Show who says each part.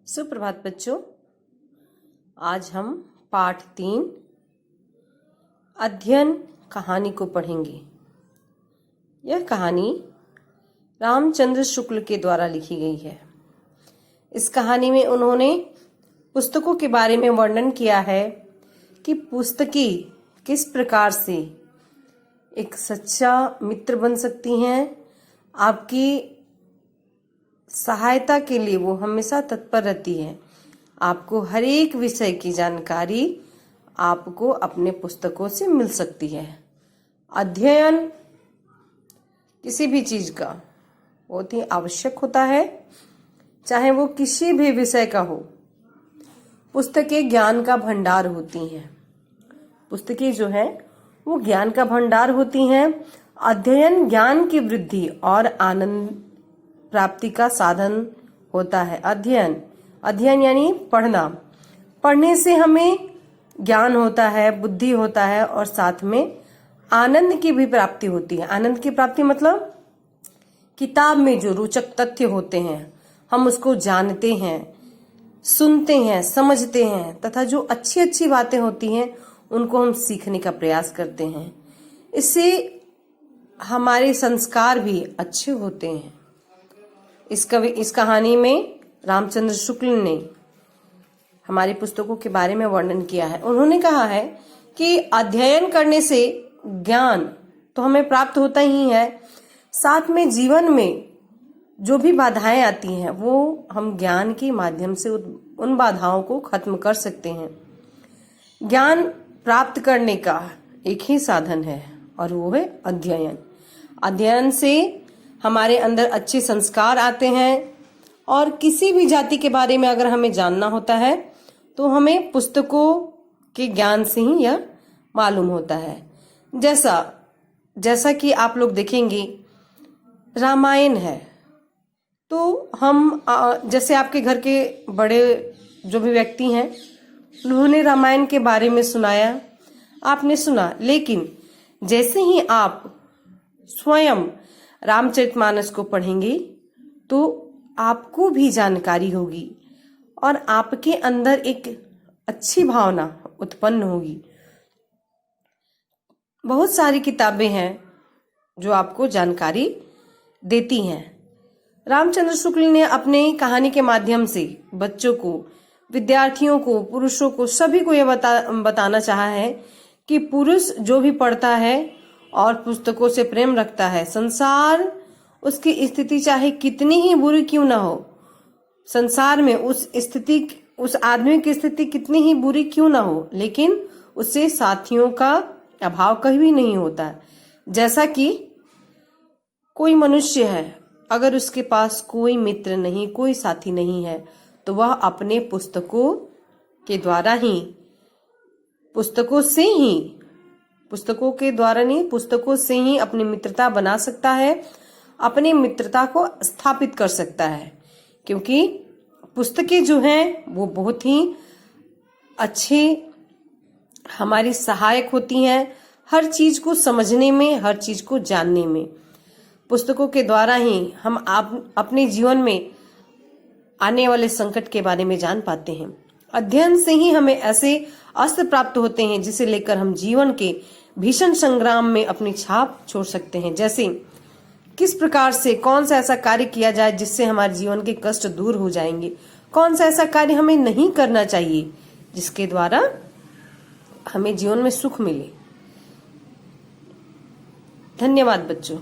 Speaker 1: सुप्रभात बच्चों। आज हम पाठ 3 अध्ययन कहानी को पढ़ेंगे। यह कहानी रामचंद्र शुक्ल के द्वारा लिखी गई है। इस कहानी में उन्होंने पुस्तकों के बारे में वर्णन किया है कि पुस्तकें किस प्रकार से एक सच्चा मित्र बन सकती हैं। आपकी सहायता के लिए वो हमेशा तत्पर रहती है। आपको हर एक विषय की जानकारी आपको अपने पुस्तकों से मिल सकती है। अध्ययन किसी भी चीज का बहुत ही आवश्यक होता है, चाहे वो किसी भी विषय का हो। पुस्तकें ज्ञान का भंडार होती हैं। पुस्तकें जो है वो ज्ञान का भंडार होती हैं। अध्ययन ज्ञान की वृद्धि और आनंद प्राप्ति का साधन होता है। अध्ययन यानी पढ़ना। पढ़ने से हमें ज्ञान होता है, बुद्धि होता है और साथ में आनंद की भी प्राप्ति होती है। आनंद की प्राप्ति मतलब किताब में जो रोचक तथ्य होते हैं हम उसको जानते हैं, सुनते हैं, समझते हैं तथा जो अच्छी अच्छी बातें होती हैं उनको हम सीखने का प्रयास करते हैं। इससे हमारे संस्कार भी अच्छे होते हैं। इस कहानी में रामचंद्र शुक्ल ने हमारी पुस्तकों के बारे में वर्णन किया है। उन्होंने कहा है कि अध्ययन करने से ज्ञान तो हमें प्राप्त होता ही है, साथ में जीवन में जो भी बाधाएं आती हैं वो हम ज्ञान के माध्यम से उन बाधाओं को खत्म कर सकते हैं। ज्ञान प्राप्त करने का एक ही साधन है और वो है अध्ययन। अध्ययन से हमारे अंदर अच्छे संस्कार आते हैं और किसी भी जाति के बारे में अगर हमें जानना होता है तो हमें पुस्तकों के ज्ञान से ही यह मालूम होता है। जैसा कि आप लोग देखेंगे रामायण है तो हम जैसे आपके घर के बड़े जो भी व्यक्ति हैं उन्होंने रामायण के बारे में सुनाया, आपने सुना, लेकिन जैसे ही आप स्वयं रामचरितमानस को पढ़ेंगे तो आपको भी जानकारी होगी और आपके अंदर एक अच्छी भावना उत्पन्न होगी। बहुत सारी किताबें हैं जो आपको जानकारी देती हैं। रामचंद्र शुक्ल ने अपने कहानी के माध्यम से बच्चों को, विद्यार्थियों को, पुरुषों को, सभी को यह बताना चाहा है कि पुरुष जो भी पढ़ता है और पुस्तकों से प्रेम रखता है, संसार उसकी स्थिति चाहे कितनी ही बुरी क्यों ना हो, संसार में उस आदमी की स्थिति कितनी ही बुरी क्यों ना हो, लेकिन उससे साथियों का अभाव कभी नहीं होता। जैसा कि कोई मनुष्य है, अगर उसके पास कोई मित्र नहीं, कोई साथी नहीं है तो वह अपने पुस्तकों के द्वारा ही, पुस्तकों से ही अपनी मित्रता बना सकता है, अपनी मित्रता को स्थापित कर सकता है। क्योंकि पुस्तकें जो हैं वो बहुत ही अच्छे हमारी सहायक होती हैं हर चीज को समझने में, हर चीज को जानने में। पुस्तकों के द्वारा ही हम अपने जीवन में आने वाले संकट के बारे में जान पाते हैं। अध्ययन से ही हमें ऐसे अस्त्र प्राप्त होते हैं जिसे लेकर हम जीवन के भीषण संग्राम में अपनी छाप छोड़ सकते हैं। जैसे किस प्रकार से कौन सा ऐसा कार्य किया जाए जिससे हमारे जीवन के कष्ट दूर हो जाएंगे, कौन सा ऐसा कार्य हमें नहीं करना चाहिए जिसके द्वारा हमें जीवन में सुख मिले। धन्यवाद बच्चों।